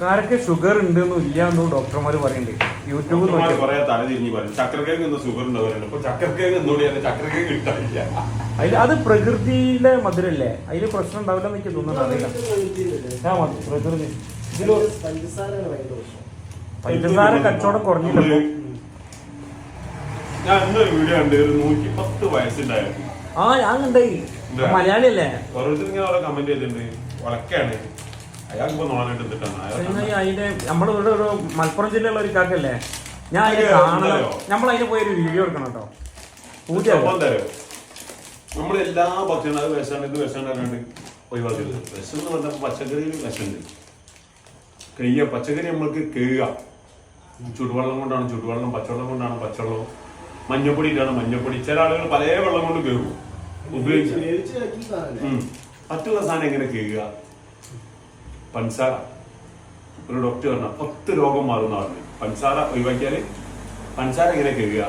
ചക്കക്കാരൊക്കെ sugar ഉണ്ടെന്നും ഇല്ലാന്നും ഡോക്ടർമാർ പറയുന്നുണ്ട്. യൂട്യൂബിൽ അത് പ്രകൃതിയിലെ മധുരല്ലേ, അതില് പ്രശ്നം ഉണ്ടാവില്ല എന്ന് എനിക്ക് തോന്നുന്നു. അറിയില്ല, പ്രകൃതി ഇതില് പഞ്ചസാര കച്ചവടം കുറഞ്ഞില്ല. ഞാൻ ഇന്നൊരു വീഡിയോ കണ്ട് 110 വയസ്സുണ്ടായിരുന്നു. ഞാൻ കണ്ടായി, മലയാളിയല്ലേ. ഓരോരുത്തർ ഇങ്ങനെ ഓരോ കമന്റ് ചെയ്തിട്ടുണ്ട്, വളക്കാണ് അയാൾക്ക് അതിന്റെ നമ്മളിവിടെ ഒരു മലപ്പുറം ജില്ലയുള്ള ഒരു കാക്കല്ലേ, ഞാൻ അതിനെ കാണണം. നമ്മളതിന് പോയി ഒരു വീഡിയോ എടുക്കണം കേട്ടോ. നമ്മൾ എല്ലാ ഭക്ഷണം അത് വിഷമാണ് ഇത് വിഷമാണ് ഒഴിവാക്കരുത്. വിഷം എന്ന് പറഞ്ഞാൽ പച്ചക്കറിയിൽ വിഷമുണ്ട്. പച്ചക്കറി നമ്മൾക്ക് കേഴുക. ചുടുവെള്ളം കൊണ്ടാണ് ചുടുവെള്ളം, പച്ചവെള്ളം കൊണ്ടാണ് പച്ചവെള്ളം, മഞ്ഞപ്പൊടി ഇട്ടാണ് മഞ്ഞപ്പൊടി. ചില ആളുകൾ പല വെള്ളം കൊണ്ട് കേൾക്കും ഉപയോഗിച്ച്. മറ്റുള്ള സാധനം എങ്ങനെ കേൾക്കുക? പഞ്ചസാര. ഒരു ഡോക്ടർ പറഞ്ഞ 10 രോഗം മാറുന്ന പറഞ്ഞു. പഞ്ചസാര ഒഴിവാക്കിയാൽ പഞ്ചസാര എങ്ങനെ കേൾക്കുക?